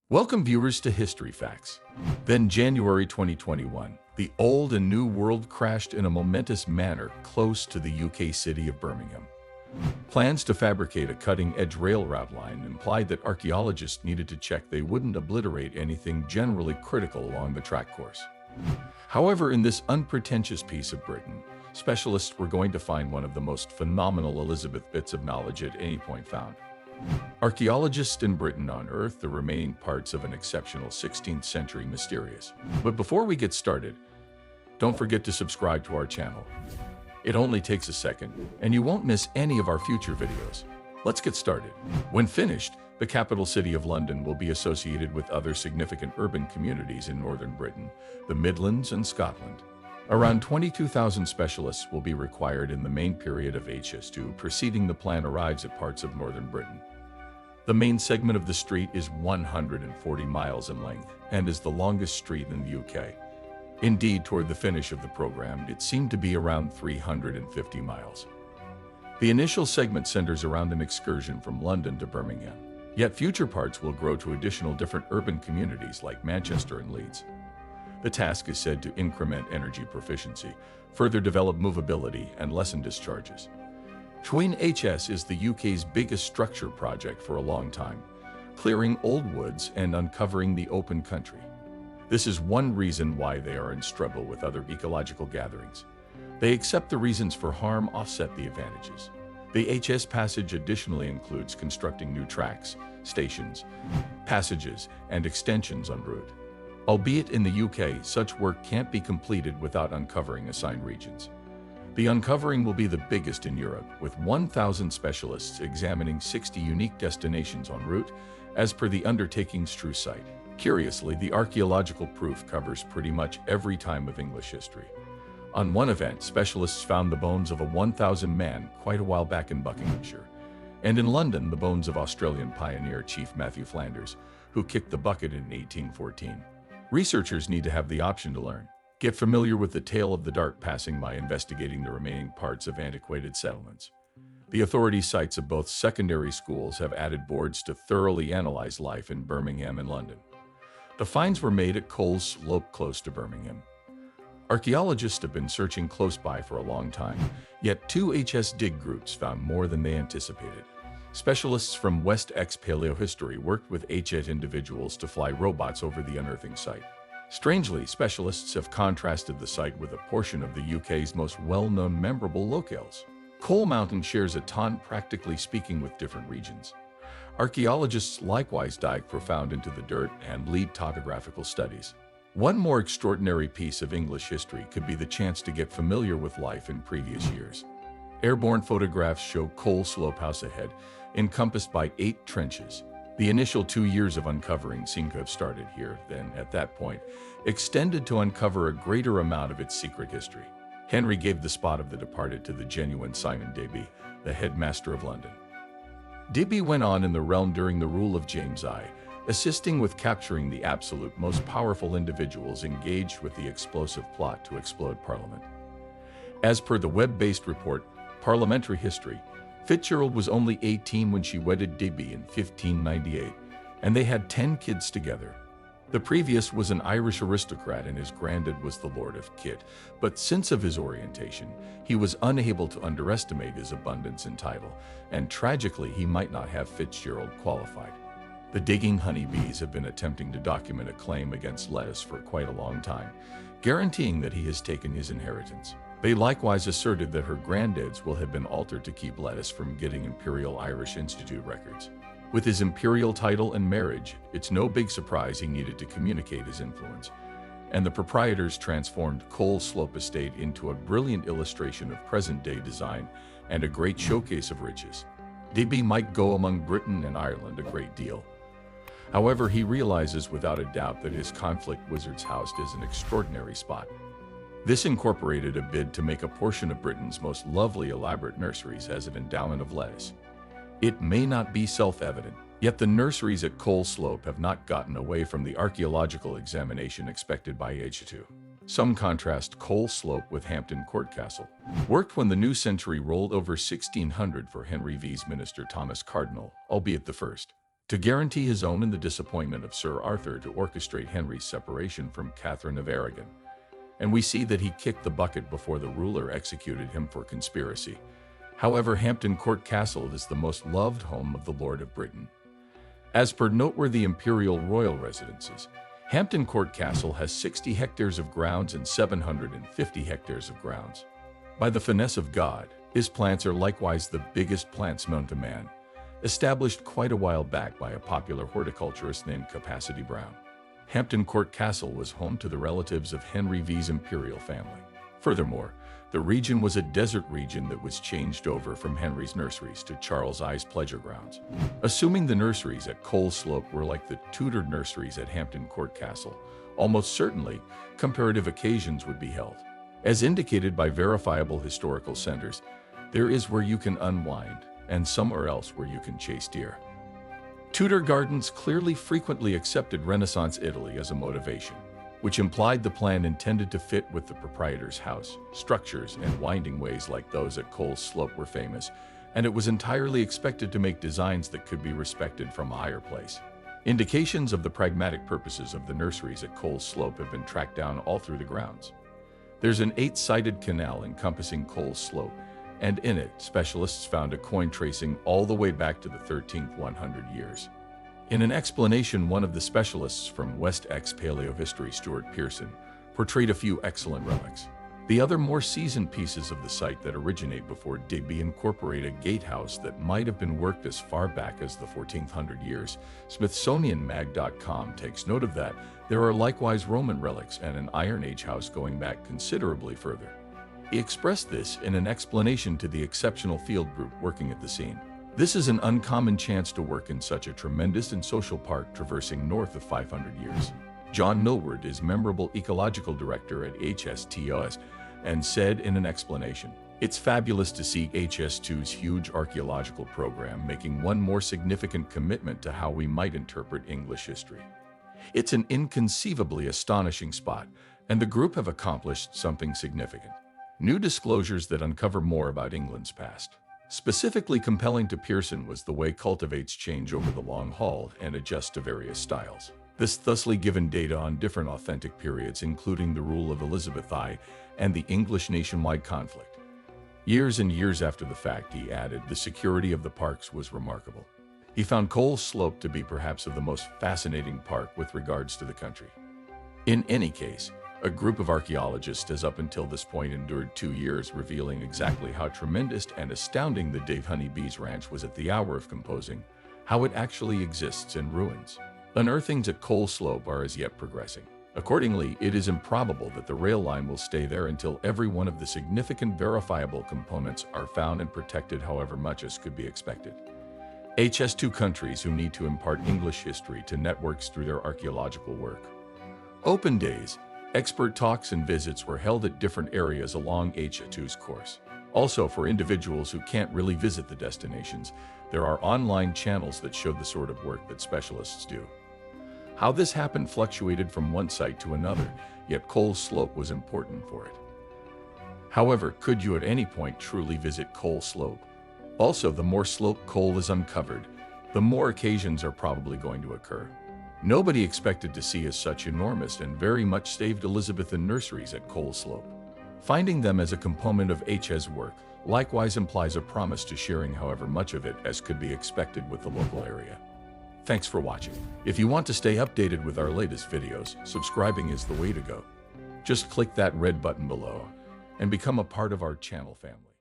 Welcome viewers to History Facts. Then January 2021, the old and new world crashed in a momentous manner close to the UK city of Birmingham. Plans to fabricate a cutting-edge rail route line implied that archaeologists needed to check they wouldn't obliterate anything generally critical along the track course. However, in this unpretentious piece of Britain, specialists were going to find one of the most phenomenal Elizabeth bits of knowledge at any point found. Archaeologists in Britain unearthed the remaining parts of an exceptional 16th century mysterious. But before we get started, don't forget to subscribe to our channel. It only takes a second, and you won't miss any of our future videos. Let's get started. When finished, the capital city of London will be associated with other significant urban communities in northern Britain, the Midlands, and Scotland. Around 22,000 specialists will be required in the main period of HS2 preceding the plan arrives at parts of northern Britain. The main segment of the street is 140 miles in length and is the longest street in the UK. Indeed, toward the finish of the program, it seemed to be around 350 miles. The initial segment centers around an excursion from London to Birmingham, yet future parts will grow to additional different urban communities like Manchester and Leeds. The task is said to increment energy proficiency, further develop movability, and lessen discharges. Twin HS is the UK's biggest structure project for a long time, clearing old woods and uncovering the open country. This is one reason why they are in struggle with other ecological gatherings. They accept the reasons for harm offset the advantages. The HS passage additionally includes constructing new tracks, stations, passages, and extensions en route. Albeit in the UK, such work can't be completed without uncovering assigned regions. The uncovering will be the biggest in Europe, with 1,000 specialists examining 60 unique destinations en route, as per the undertaking's true site. Curiously, the archaeological proof covers pretty much every time of English history. On one event, specialists found the bones of a 1,000 man quite a while back in Buckinghamshire, and in London, the bones of Australian pioneer Chief Matthew Flanders, who kicked the bucket in 1814. Researchers need to have the option to learn. Get familiar with the tale of the dark passing by investigating the remaining parts of antiquated settlements. The authority sites of both secondary schools have added boards to thoroughly analyze life in Birmingham and London. The finds were made at Cole's Slope close to Birmingham. Archaeologists have been searching close by for a long time, yet two HS dig groups found more than they anticipated. Specialists from West X Paleohistory worked with HS individuals to fly robots over the unearthing site. Strangely, specialists have contrasted the site with a portion of the UK's most well-known memorable locales. Cole Mountain shares a ton, practically speaking, with different regions. Archaeologists likewise dive profound into the dirt and lead topographical studies. One more extraordinary piece of English history could be the chance to get familiar with life in previous years. Airborne photographs show Cole Slope House ahead, encompassed by 8 trenches. The initial 2 years of uncovering seem to have started here, then, at that point, extended to uncover a greater amount of its secret history. Henry gave the spot of the departed to the genuine Simon Digby, the headmaster of London. Digby went on in the realm during the rule of James I, assisting with capturing the absolute most powerful individuals engaged with the explosive plot to explode Parliament. As per the web-based report, Parliamentary History, Fitzgerald was only 18 when she wedded Digby in 1598, and they had 10 kids together. The previous was an Irish aristocrat and his granddad was the Lord of Kit, but since of his orientation, he was unable to underestimate his abundance in title, and tragically he might not have Fitzgerald qualified. The digging honeybees have been attempting to document a claim against Lettuce for quite a long time, guaranteeing that he has taken his inheritance. They likewise asserted that her granddads will have been altered to keep Lettuce from getting Imperial Irish Institute records. With his imperial title and marriage, it's no big surprise he needed to communicate his influence, and the proprietors transformed Cole Slope Estate into a brilliant illustration of present-day design and a great showcase of riches. Digby might go among Britain and Ireland a great deal. However, he realizes without a doubt that his conflict wizard's house is an extraordinary spot. This incorporated a bid to make a portion of Britain's most lovely elaborate nurseries as an endowment of lettuce. It may not be self-evident, yet the nurseries at Cole Slope have not gotten away from the archaeological examination expected by HS2. Some contrast Cole Slope with Hampton Court Castle, worked when the new century rolled over 1600 for Henry V's minister Thomas Cardinal, albeit the first. to guarantee his own and the disappointment of Sir Arthur to orchestrate Henry's separation from Catherine of Aragon. And we see that he kicked the bucket before the ruler executed him for conspiracy. However, Hampton Court Castle is the most loved home of the Lord of Britain. As per noteworthy imperial royal residences, Hampton Court Castle has 60 hectares of grounds and 750 hectares of grounds. By the finesse of God, his plants are likewise the biggest plants known to man, established quite a while back by a popular horticulturist named Capacity Brown. Hampton Court Castle was home to the relatives of Henry V's imperial family. Furthermore, the region was a desert region that was changed over from Henry's nurseries to Charles I's pleasure grounds. Assuming the nurseries at Cole Slope were like the Tudor nurseries at Hampton Court Castle, almost certainly comparative occasions would be held. As indicated by verifiable historical centers, there is where you can unwind, and somewhere else where you can chase deer. Tudor gardens clearly frequently accepted Renaissance Italy as a motivation, which implied the plan intended to fit with the proprietor's house. Structures and winding ways like those at Cole Slope were famous, and it was entirely expected to make designs that could be respected from a higher place. Indications of the pragmatic purposes of the nurseries at Cole Slope have been tracked down all through the grounds. There's an 8-sided canal encompassing Cole Slope, and in it, specialists found a coin tracing all the way back to the 13th 100 years. In an explanation, one of the specialists from West X Paleohistory, Stuart Pearson, portrayed a few excellent relics. The other more seasoned pieces of the site that originate before Digby incorporate a gatehouse that might have been worked as far back as the 1400 years. SmithsonianMag.com takes note of that. There are likewise Roman relics and an Iron Age house going back considerably further. He expressed this in an explanation to the exceptional field group working at the scene. This is an uncommon chance to work in such a tremendous and social park traversing north of 500 years. John Millward is memorable ecological director at HSTOS and said in an explanation, "It's fabulous to see HS2's huge archaeological program making one more significant commitment to how we might interpret English history. It's an inconceivably astonishing spot, and the group have accomplished something significant. New disclosures that uncover more about England's past." Specifically compelling to Pearson was the way cultivates change over the long haul and adjust to various styles. This thusly given data on different authentic periods, including the rule of Elizabeth I and the English nationwide conflict. Years and years after the fact, he added, the security of the parks was remarkable. He found Cole Slope to be perhaps the most fascinating park with regards to the country. In any case, a group of archaeologists has up until this point endured 2 years, revealing exactly how tremendous and astounding the Dave Honeybee's ranch was at the hour of composing, how it actually exists in ruins. Unearthings at Cole Slope are as yet progressing. Accordingly, it is improbable that the rail line will stay there until every one of the significant verifiable components are found and protected, however much as could be expected. HS2 countries who need to impart English history to networks through their archaeological work. Open days, expert talks and visits were held at different areas along HS2's course. Also, for individuals who can't really visit the destinations, there are online channels that show the sort of work that specialists do. How this happened fluctuated from one site to another, yet Cole Slope was important for it. However, could you at any point truly visit Cole Slope? Also, the more slope coal is uncovered, the more occasions are probably going to occur. Nobody expected to see as such enormous and very much saved Elizabethan nurseries at Cole Slope. Finding them as a component of HS work likewise implies a promise to sharing however much of it as could be expected with the local area. Thanks for watching. If you want to stay updated with our latest videos, subscribing is the way to go. Just click that red button below and become a part of our channel family.